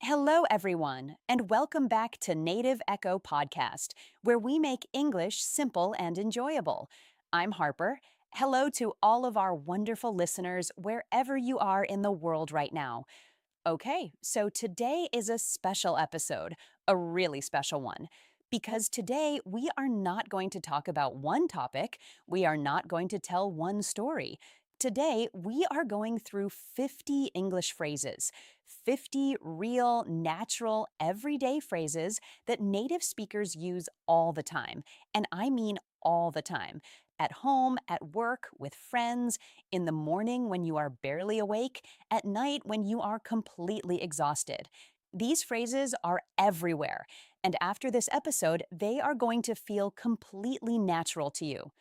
Hello, everyone, and welcome back to Native Echo Podcast, where we make English simple and enjoyable. I'm Harper. Hello to all of our wonderful listeners, wherever you are in the world right now. Okay, so today is a special episode, a really special one, because today we are not going to talk about one topic, we are not going to tell one story. Today, we are going through 50 English phrases, 50 real, natural, everyday phrases that native speakers use all the time. And I mean all the time. At home, at work, with friends, in the morning when you are barely awake, at night when you are completely exhausted. These phrases are everywhere, and after this episode, they are going to feel completely natural to you.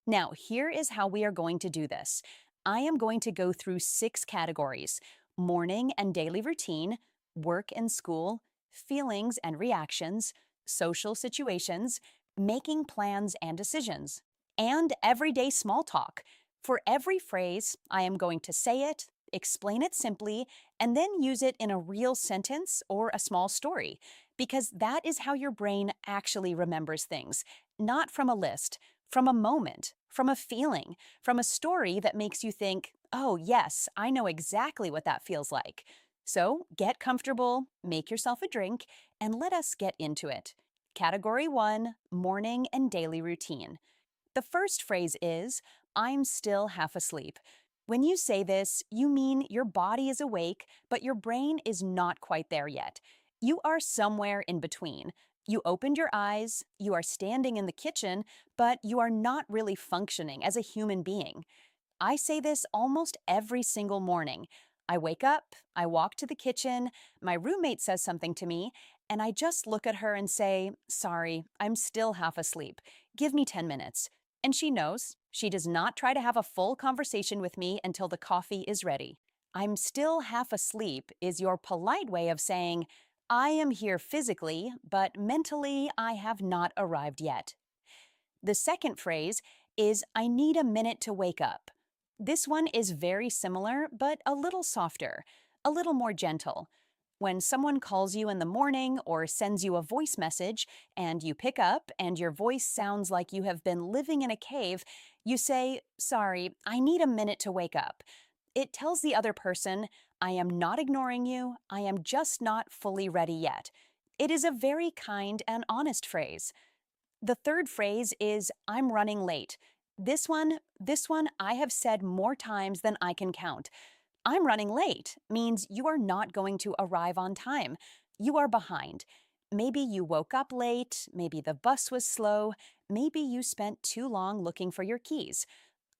Now, here is how we are going to do this. I am going to go through 6 categories: morning and daily routine, work and school, feelings and reactions, social situations, making plans and decisions, and everyday small talk. For every phrase, I am going to say it, explain it simply, and then use it in a real sentence or a small story, because that is how your brain actually remembers things, not from a list, from a moment, from a feeling, from a story that makes you think, oh, yes, I know exactly what that feels like. So get comfortable, make yourself a drink, and let us get into it. Category 1: morning and daily routine. The first phrase is, I'm still half asleep. When you say this, you mean your body is awake, but your brain is not quite there yet. You are somewhere in between. You opened your eyes, you are standing in the kitchen, but you are not really functioning as a human being. I say this almost every single morning. I wake up, I walk to the kitchen, my roommate says something to me, and I just look at her and say, sorry, I'm still half asleep. Give me 10 minutes. And she knows. She does not try to have a full conversation with me until the coffee is ready. I'm still half asleep is your polite way of saying, I am here physically, but mentally I have not arrived yet. The second phrase is, I need a minute to wake up. This one is very similar, but a little softer, a little more gentle. When someone calls you in the morning or sends you a voice message and you pick up and your voice sounds like you have been living in a cave, you say, sorry, I need a minute to wake up. It tells the other person, I am not ignoring you, I am just not fully ready yet. It is a very kind and honest phrase. The third phrase is, I'm running late. This one I have said more times than I can count. I'm running late means you are not going to arrive on time. You are behind. Maybe you woke up late, maybe the bus was slow, maybe you spent too long looking for your keys.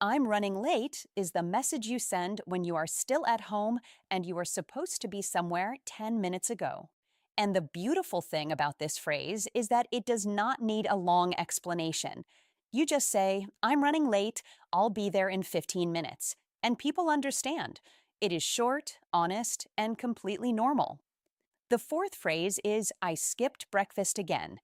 I'm running late is the message you send when you are still at home and you are supposed to be somewhere 10 minutes ago. And the beautiful thing about this phrase is that it does not need a long explanation. You just say, I'm running late, I'll be there in 15 minutes. And people understand. It is short, honest, and completely normal. The fourth phrase is, I skipped breakfast again.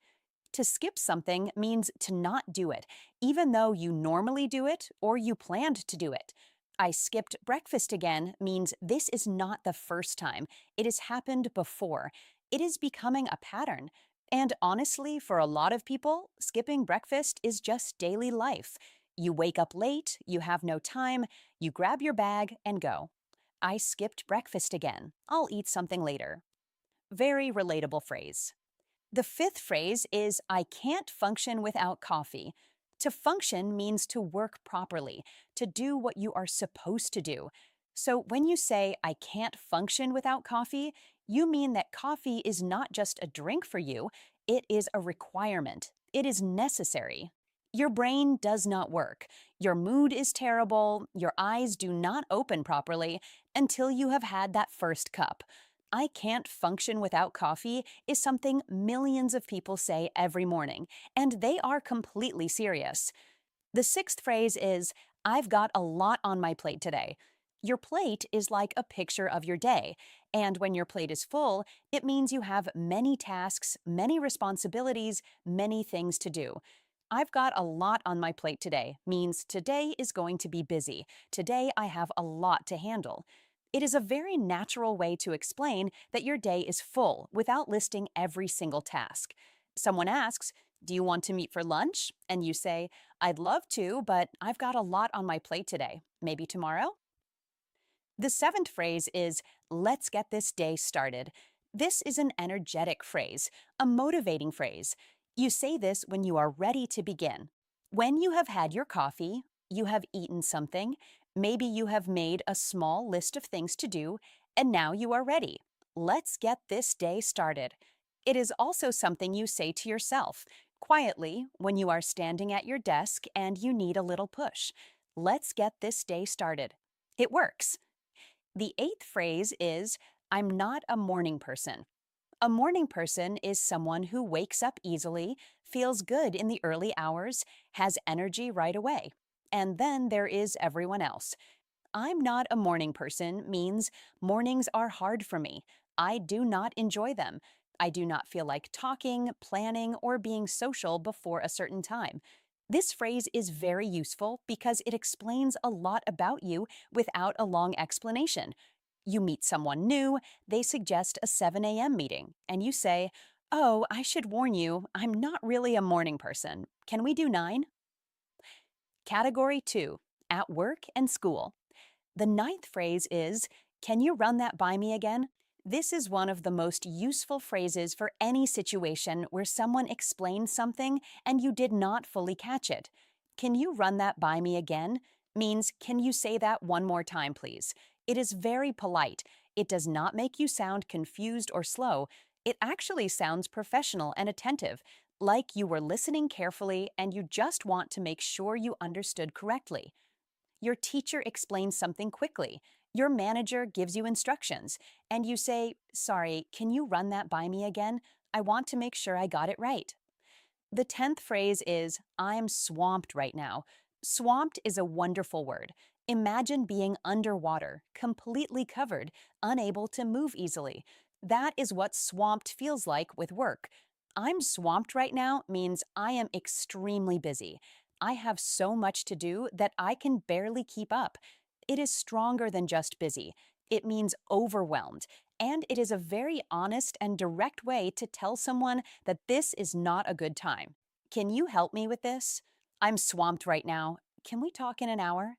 To skip something means to not do it, even though you normally do it or you planned to do it. I skipped breakfast again means this is not the first time. It has happened before. It is becoming a pattern. And honestly, for a lot of people, skipping breakfast is just daily life. You wake up late, you have no time, you grab your bag and go. I skipped breakfast again. I'll eat something later. Very relatable phrase. The fifth phrase is, I can't function without coffee. To function means to work properly, to do what you are supposed to do. So when you say, I can't function without coffee, you mean that coffee is not just a drink for you, it is a requirement. It is necessary. Your brain does not work. Your mood is terrible. Your eyes do not open properly until you have had that first cup. I can't function without coffee is something millions of people say every morning, and they are completely serious. The sixth phrase is, I've got a lot on my plate today. Your plate is like a picture of your day, and when your plate is full, it means you have many tasks, many responsibilities, many things to do. I've got a lot on my plate today means today is going to be busy. Today I have a lot to handle. It is a very natural way to explain that your day is full without listing every single task. Someone asks, "Do you want to meet for lunch?" And you say, "I'd love to, but I've got a lot on my plate today. Maybe tomorrow?" The seventh phrase is, "Let's get this day started." This is an energetic phrase, a motivating phrase. You say this when you are ready to begin. When you have had your coffee, you have eaten something, maybe you have made a small list of things to do, and now you are ready. Let's get this day started. It is also something you say to yourself, quietly, when you are standing at your desk and you need a little push. Let's get this day started. It works. The eighth phrase is, "I'm not a morning person." A morning person is someone who wakes up easily, feels good in the early hours, has energy right away. And then there is everyone else. "I'm not a morning person" means mornings are hard for me. I do not enjoy them. I do not feel like talking, planning, or being social before a certain time. This phrase is very useful because it explains a lot about you without a long explanation. You meet someone new, they suggest a 7 a.m. meeting, and you say, "Oh, I should warn you, I'm not really a morning person. Can we do 9?" Category 2, at work and school. The ninth phrase is, "Can you run that by me again?" This is one of the most useful phrases for any situation where someone explains something and you did not fully catch it. "Can you run that by me again?" means, "Can you say that one more time, please?" It is very polite. It does not make you sound confused or slow. It actually sounds professional and attentive, like you were listening carefully and you just want to make sure you understood correctly. Your teacher explains something quickly. Your manager gives you instructions, and you say, "Sorry, can you run that by me again? I want to make sure I got it right." The 10th phrase is, "I'm swamped right now." Swamped is a wonderful word. Imagine being underwater, completely covered, unable to move easily. That is what swamped feels like with work. "I'm swamped right now" means I am extremely busy. I have so much to do that I can barely keep up. It is stronger than just busy. It means overwhelmed, and it is a very honest and direct way to tell someone that this is not a good time. "Can you help me with this? I'm swamped right now. Can we talk in an hour?"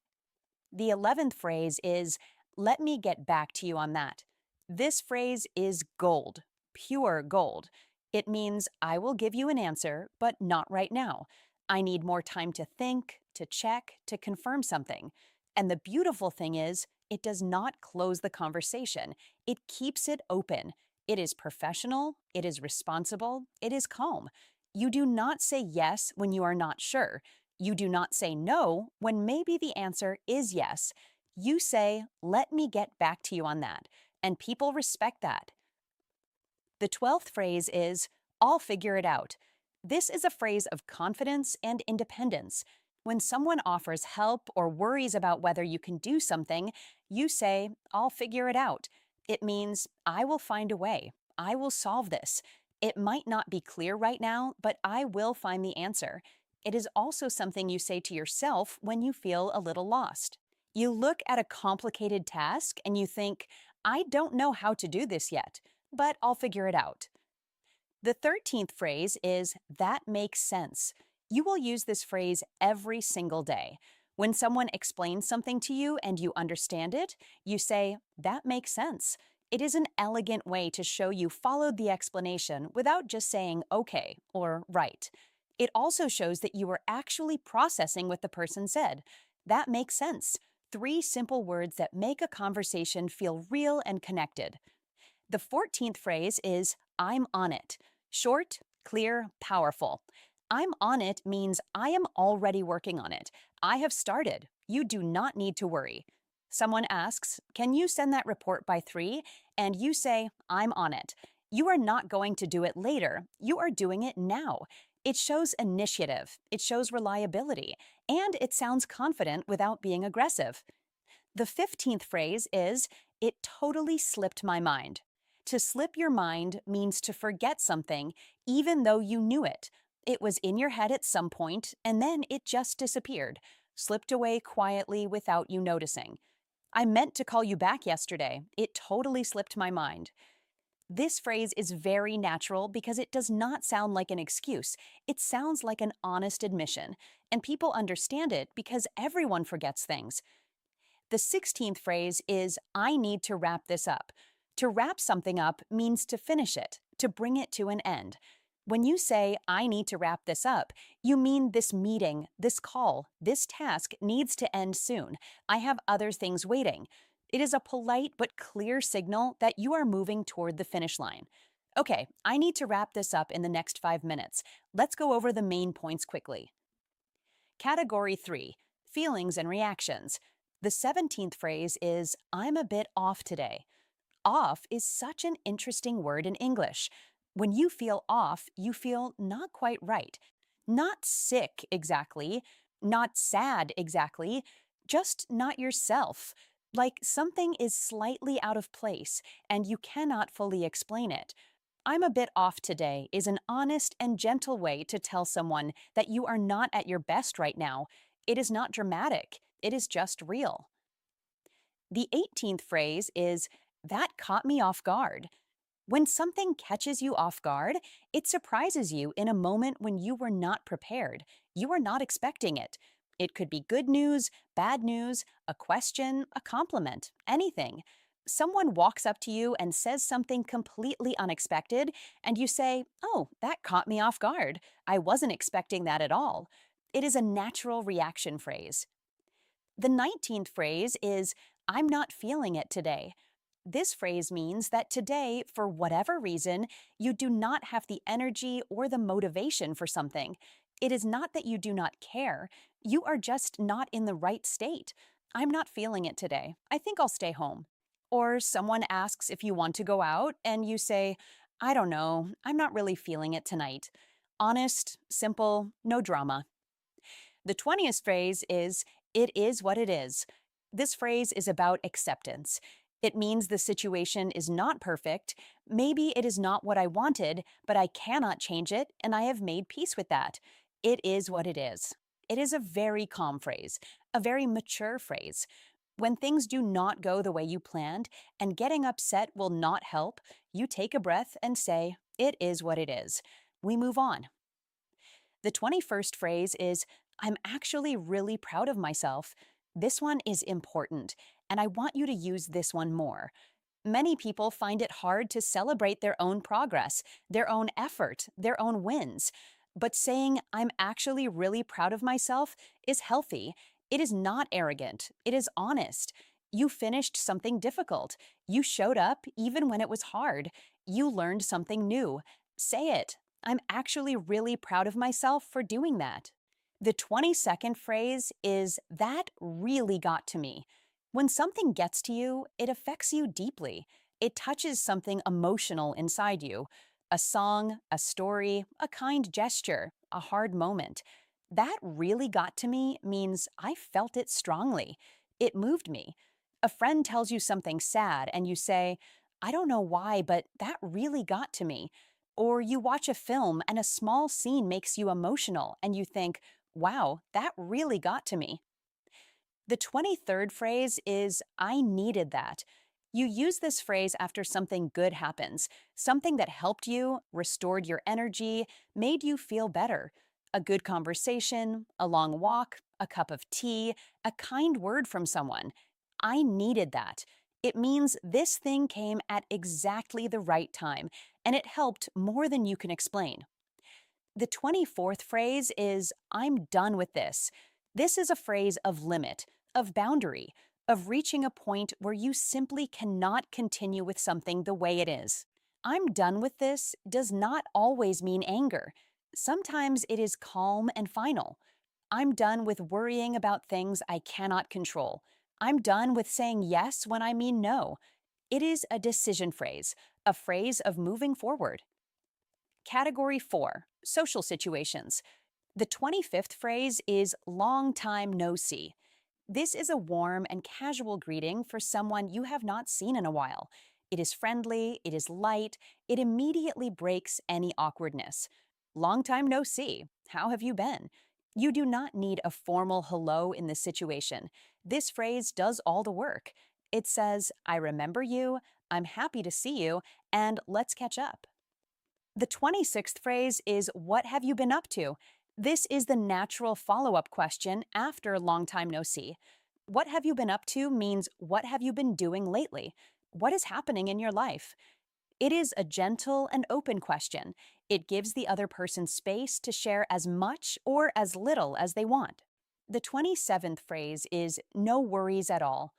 The 11th phrase is, "Let me get back to you on that." This phrase is gold, pure gold. It means, I will give you an answer, but not right now. I need more time to think, to check, to confirm something. And the beautiful thing is, it does not close the conversation. It keeps it open. It is professional, it is responsible, it is calm. You do not say yes when you are not sure. You do not say no when maybe the answer is yes. You say, "Let me get back to you on that." And people respect that. The 12th phrase is, "I'll figure it out." This is a phrase of confidence and independence. When someone offers help or worries about whether you can do something, you say, "I'll figure it out." It means, I will find a way. I will solve this. It might not be clear right now, but I will find the answer. It is also something you say to yourself when you feel a little lost. You look at a complicated task and you think, "I don't know how to do this yet, but I'll figure it out." The 13th phrase is, "That makes sense." You will use this phrase every single day. When someone explains something to you and you understand it, you say, "That makes sense." It is an elegant way to show you followed the explanation without just saying "okay" or "right." It also shows that you are actually processing what the person said. That makes sense. Three simple words that make a conversation feel real and connected. The 14th phrase is, "I'm on it." Short, clear, powerful. "I'm on it" means I am already working on it. I have started. You do not need to worry. Someone asks, "Can you send that report by 3?" And you say, "I'm on it." You are not going to do it later. You are doing it now. It shows initiative, it shows reliability, and it sounds confident without being aggressive. The 15th phrase is, "It totally slipped my mind." To slip your mind means to forget something even though you knew it. It was in your head at some point and then it just disappeared, slipped away quietly without you noticing. I meant to call you back yesterday. It totally slipped my mind. This phrase is very natural because it does not sound like an excuse. It sounds like an honest admission, and people understand it because everyone forgets things. The 16th phrase is I need to wrap this up. To wrap something up means to finish it, to bring it to an end. When you say, I need to wrap this up, you mean this meeting, this call, this task needs to end soon. I have other things waiting. It is a polite but clear signal that you are moving toward the finish line. Okay, I need to wrap this up in the next 5 minutes. Let's go over the main points quickly. Category 3, Feelings and Reactions. The 17th phrase is, I'm a bit off today. Off is such an interesting word in English. When you feel off, you feel not quite right. Not sick exactly, not sad exactly, just not yourself. Like something is slightly out of place and you cannot fully explain it. I'm a bit off today is an honest and gentle way to tell someone that you are not at your best right now. It is not dramatic, it is just real. The 18th phrase is, that caught me off guard. When something catches you off guard, it surprises you in a moment when you were not prepared. You were not expecting it. It could be good news, bad news, a question, a compliment, anything. Someone walks up to you and says something completely unexpected, and you say, oh, that caught me off guard. I wasn't expecting that at all. It is a natural reaction phrase. The 19th phrase is, I'm not feeling it today. This phrase means that today, for whatever reason, you do not have the energy or the motivation for something. It is not that you do not care, you are just not in the right state. I'm not feeling it today. I think I'll stay home. Or someone asks if you want to go out, and you say, I don't know, I'm not really feeling it tonight. Honest, simple, no drama. The 20th phrase is, it is what it is. This phrase is about acceptance. It means the situation is not perfect. Maybe it is not what I wanted, but I cannot change it, and I have made peace with that. It is what it is. It is a very calm phrase, a very mature phrase. When things do not go the way you planned and getting upset will not help, you take a breath and say, it is what it is. We move on. The 21st phrase is, I'm actually really proud of myself. This one is important, and I want you to use this one more. Many people find it hard to celebrate their own progress, their own effort, their own wins. But saying, I'm actually really proud of myself is healthy. It is not arrogant, it is honest. You finished something difficult. You showed up even when it was hard. You learned something new. Say it. I'm actually really proud of myself for doing that. The 22nd phrase is, that really got to me. When something gets to you, it affects you deeply. It touches something emotional inside you. A song, a story, a kind gesture, a hard moment. That really got to me means I felt it strongly. It moved me. A friend tells you something sad and you say, I don't know why, but that really got to me. Or you watch a film and a small scene makes you emotional and you think, wow, that really got to me. The 23rd phrase is, I needed that. You use this phrase after something good happens, something that helped you, restored your energy, made you feel better. A good conversation, a long walk, a cup of tea, a kind word from someone. I needed that. It means this thing came at exactly the right time, and it helped more than you can explain. The 24th phrase is, I'm done with this. This is a phrase of limit, of boundary, of reaching a point where you simply cannot continue with something the way it is. I'm done with this does not always mean anger. Sometimes it is calm and final. I'm done with worrying about things I cannot control. I'm done with saying yes when I mean no. It is a decision phrase, a phrase of moving forward. Category 4, Social Situations. The 25th phrase is long time no see. This is a warm and casual greeting for someone you have not seen in a while. It is friendly, it is light, it immediately breaks any awkwardness. Long time no see. How have you been? You do not need a formal hello in this situation. This phrase does all the work. It says, I remember you, I'm happy to see you, and let's catch up. The 26th phrase is, what have you been up to? This is the natural follow up question after long time no see. What have you been up to means, what have you been doing lately? What is happening in your life? It is a gentle and open question. It gives the other person space to share as much or as little as they want. The 27th phrase is no worries at all.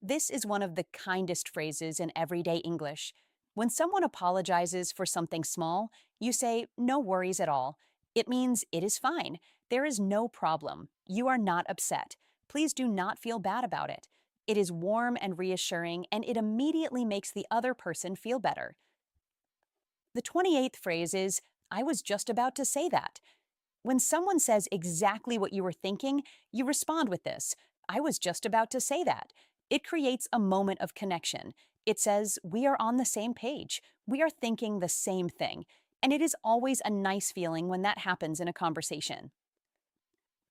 This is one of the kindest phrases in everyday English. When someone apologizes for something small, you say no worries at all. It means it is fine. There is no problem. You are not upset. Please do not feel bad about it. It is warm and reassuring, and it immediately makes the other person feel better. The 28th phrase is, I was just about to say that. When someone says exactly what you were thinking, you respond with this, I was just about to say that. It creates a moment of connection. It says, we are on the same page. We are thinking the same thing. And it is always a nice feeling when that happens in a conversation.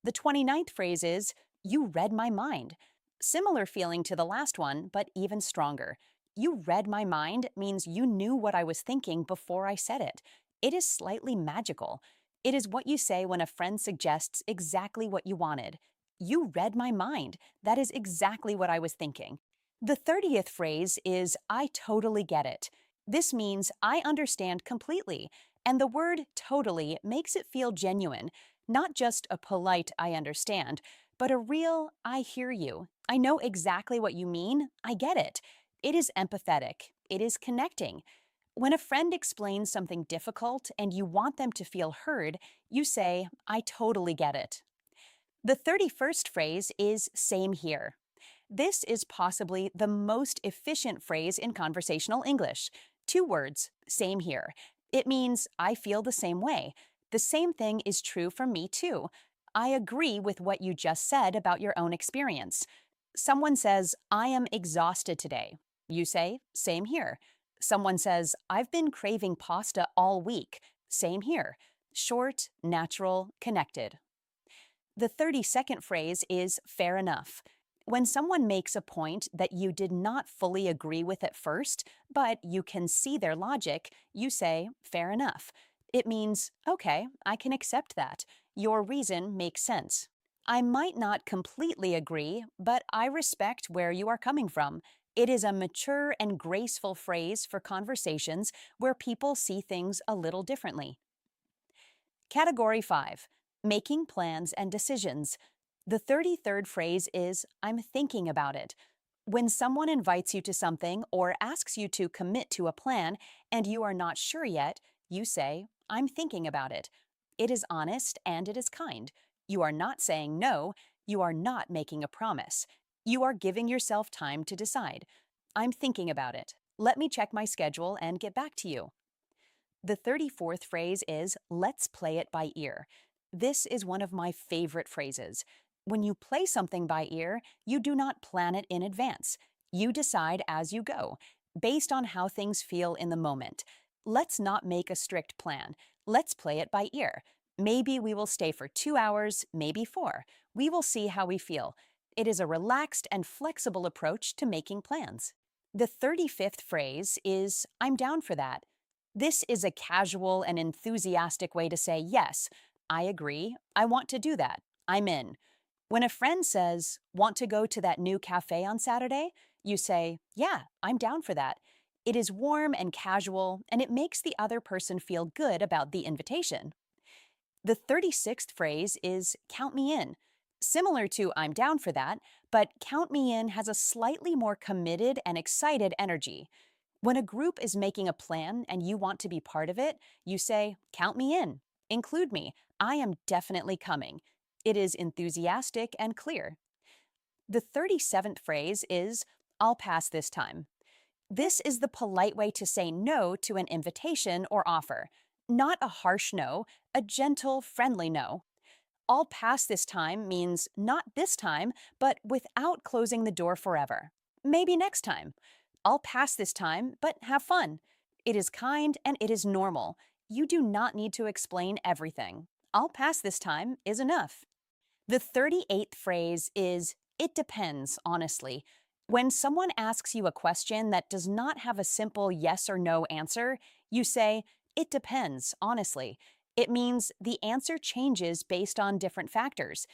The 29th phrase is, you read my mind. Similar feeling to the last one, but even stronger. You read my mind means you knew what I was thinking before I said it. It is slightly magical. It is what you say when a friend suggests exactly what you wanted. You read my mind. That is exactly what I was thinking. The 30th phrase is, I totally get it. This means I understand completely, and the word totally makes it feel genuine, not just a polite I understand, but a real I hear you. I know exactly what you mean. I get it. It is empathetic. It is connecting. When a friend explains something difficult and you want them to feel heard, you say, I totally get it. The 31st phrase is same here. This is possibly the most efficient phrase in conversational English. Two words, same here. It means I feel the same way. The same thing is true for me too. I agree with what you just said about your own experience. Someone says, I am exhausted today. You say, same here. Someone says, I've been craving pasta all week. Same here. Short, natural, connected. The 32nd phrase is fair enough. When someone makes a point that you did not fully agree with at first, but you can see their logic, you say, fair enough. It means, okay, I can accept that. Your reason makes sense. I might not completely agree, but I respect where you are coming from. It is a mature and graceful phrase for conversations where people see things a little differently. Category 5, making plans and decisions. The 33rd phrase is, I'm thinking about it. When someone invites you to something or asks you to commit to a plan and you are not sure yet, you say, I'm thinking about it. It is honest and it is kind. You are not saying no, you are not making a promise. You are giving yourself time to decide. I'm thinking about it. Let me check my schedule and get back to you. The 34th phrase is, let's play it by ear. This is one of my favorite phrases. When you play something by ear, you do not plan it in advance. You decide as you go, based on how things feel in the moment. Let's not make a strict plan. Let's play it by ear. Maybe we will stay for 2 hours, maybe 4. We will see how we feel. It is a relaxed and flexible approach to making plans. The 35th phrase is, I'm down for that. This is a casual and enthusiastic way to say, yes, I agree. I want to do that. I'm in. When a friend says, want to go to that new cafe on Saturday? You say, yeah, I'm down for that. It is warm and casual, and it makes the other person feel good about the invitation. The 36th phrase is count me in. Similar to I'm down for that, but count me in has a slightly more committed and excited energy. When a group is making a plan and you want to be part of it, you say, count me in. Include me. I am definitely coming. It is enthusiastic and clear. The 37th phrase is, I'll pass this time. This is the polite way to say no to an invitation or offer. Not a harsh no, a gentle, friendly no. I'll pass this time means not this time, but without closing the door forever. Maybe next time. I'll pass this time, but have fun. It is kind and it is normal. You do not need to explain everything. I'll pass this time is enough. The 38th phrase is It depends, honestly. When someone asks you a question that does not have a simple yes or no answer, you say, it depends, honestly. It means the answer changes based on different factors.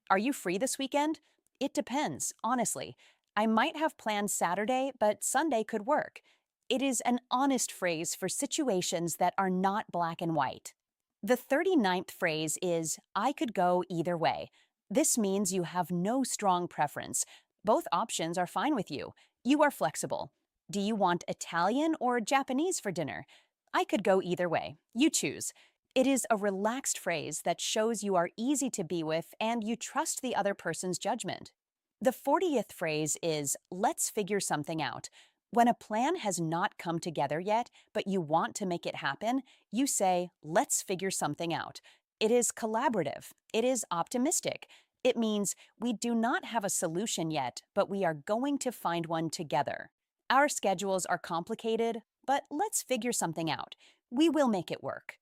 Are you free this weekend? It depends, honestly. I might have planned Saturday, but Sunday could work. It is an honest phrase for situations that are not black and white. The 39th phrase is, I could go either way. This means you have no strong preference. Both options are fine with you. You are flexible. Do you want Italian or Japanese for dinner? I could go either way. You choose. It is a relaxed phrase that shows you are easy to be with and you trust the other person's judgment. The 40th phrase is, let's figure something out. When a plan has not come together yet, but you want to make it happen, you say, let's figure something out. It is collaborative. It is optimistic. It means we do not have a solution yet, but we are going to find one together. Our schedules are complicated, but let's figure something out. We will make it work.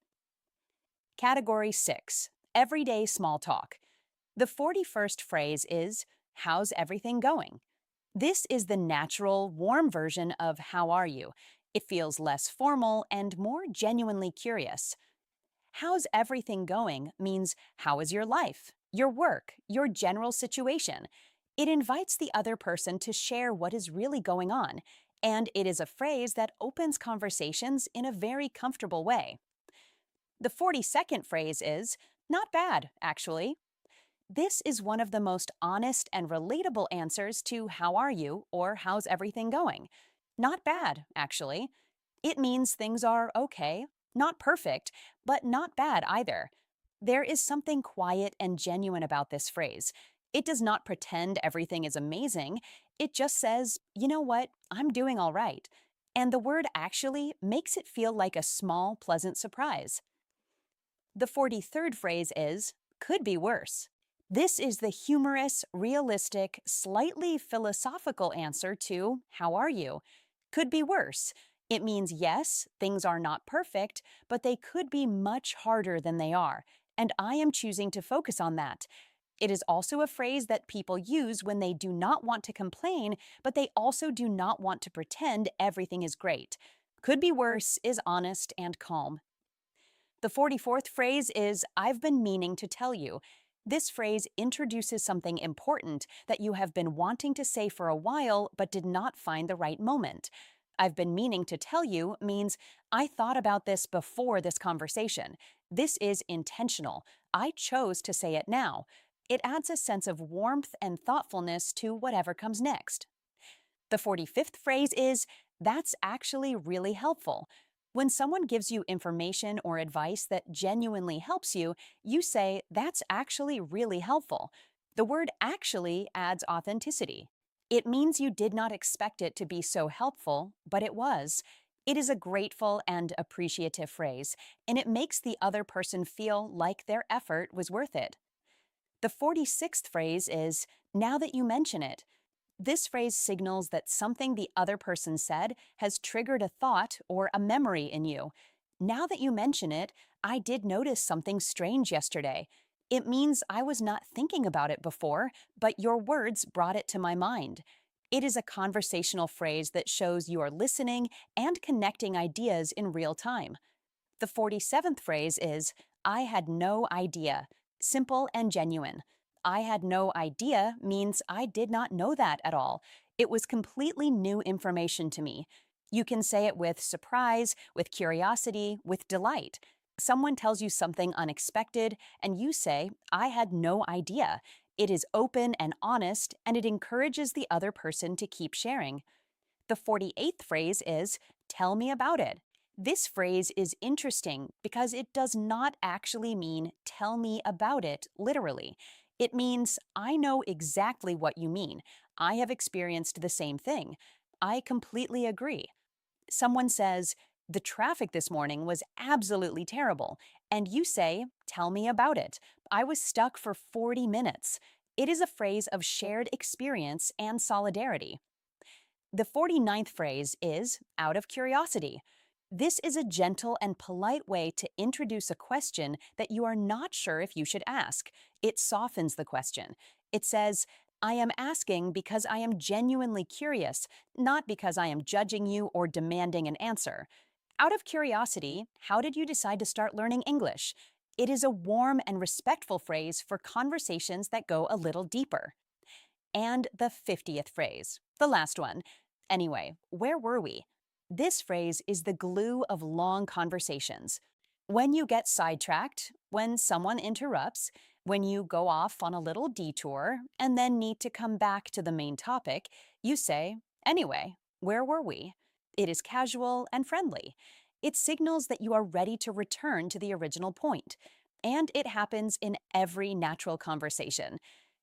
Category 6, Everyday Small Talk. The 41st phrase is, how's everything going? This is the natural, warm version of how are you? It feels less formal and more genuinely curious. How's everything going means how is your life, your work, your general situation. It invites the other person to share what is really going on, and it is a phrase that opens conversations in a very comfortable way. The 42nd phrase is, not bad, actually. This is one of the most honest and relatable answers to how are you or how's everything going. Not bad, actually. It means things are okay, not perfect, but not bad either. There is something quiet and genuine about this phrase. It does not pretend everything is amazing. It just says, you know what, I'm doing all right. And the word actually makes it feel like a small, pleasant surprise. The 43rd phrase is, could be worse. This is the humorous, realistic, slightly philosophical answer to, how are you? Could be worse. It means yes, things are not perfect, but they could be much harder than they are, and I am choosing to focus on that. It is also a phrase that people use when they do not want to complain, but they also do not want to pretend everything is great. Could be worse is honest and calm. The 44th phrase is, I've been meaning to tell you. This phrase introduces something important that you have been wanting to say for a while but did not find the right moment. I've been meaning to tell you means I thought about this before this conversation. This is intentional. I chose to say it now. It adds a sense of warmth and thoughtfulness to whatever comes next. The 45th phrase is, that's actually really helpful. When someone gives you information or advice that genuinely helps you, you say, that's actually really helpful. The word actually adds authenticity. It means you did not expect it to be so helpful, but it was. It is a grateful and appreciative phrase, and it makes the other person feel like their effort was worth it. The 46th phrase is, now that you mention it. This phrase signals that something the other person said has triggered a thought or a memory in you. Now that you mention it, I did notice something strange yesterday. It means I was not thinking about it before, but your words brought it to my mind. It is a conversational phrase that shows you are listening and connecting ideas in real time. The 47th phrase is, I had no idea. Simple and genuine. I had no idea means I did not know that at all. It was completely new information to me. You can say it with surprise, with curiosity, with delight. Someone tells you something unexpected, and you say, I had no idea. It is open and honest, and it encourages the other person to keep sharing. The 48th phrase is, tell me about it. This phrase is interesting because it does not actually mean tell me about it literally. It means I know exactly what you mean. I have experienced the same thing. I completely agree. Someone says, the traffic this morning was absolutely terrible, and you say, tell me about it. I was stuck for 40 minutes. It is a phrase of shared experience and solidarity. The 49th phrase is out of curiosity. This is a gentle and polite way to introduce a question that you are not sure if you should ask. It softens the question. It says, I am asking because I am genuinely curious, not because I am judging you or demanding an answer. Out of curiosity, how did you decide to start learning English? It is a warm and respectful phrase for conversations that go a little deeper. And the 50th phrase, the last one. Anyway, where were we? This phrase is the glue of long conversations. When you get sidetracked, when someone interrupts, when you go off on a little detour and then need to come back to the main topic, you say, anyway, where were we? It is casual and friendly. It signals that you are ready to return to the original point. And it happens in every natural conversation.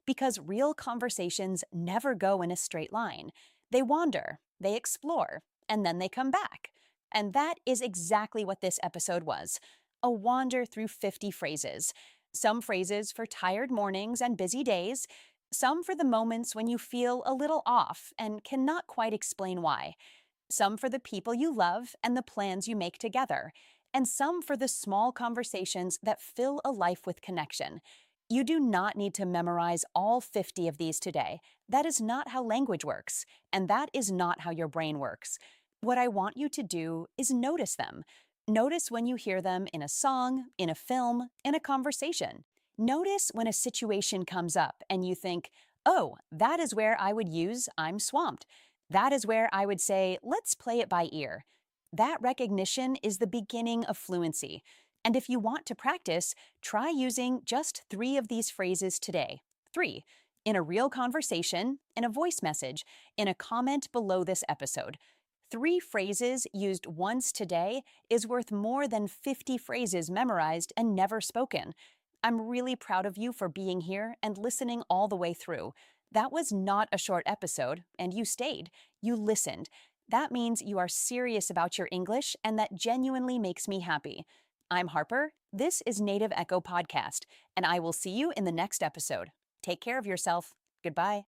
Because real conversations never go in a straight line. They wander, they explore, and then they come back. And that is exactly what this episode was, a wander through 50 phrases. Some phrases for tired mornings and busy days, some for the moments when you feel a little off and cannot quite explain why, some for the people you love and the plans you make together, and some for the small conversations that fill a life with connection. You do not need to memorize all 50 of these today. That is not how language works, and that is not how your brain works. What I want you to do is notice them. Notice when you hear them in a song, in a film, in a conversation. Notice when a situation comes up and you think, oh, that is where I would use I'm swamped. That is where I would say, let's play it by ear. That recognition is the beginning of fluency. And if you want to practice, try using just 3 of these phrases today. 3. In a real conversation, in a voice message, in a comment below this episode. 3 phrases used once today is worth more than 50 phrases memorized and never spoken. I'm really proud of you for being here and listening all the way through. That was not a short episode, and you stayed. You listened. That means you are serious about your English, and that genuinely makes me happy. I'm Harper. This is Native Echo Podcast, and I will see you in the next episode. Take care of yourself. Goodbye.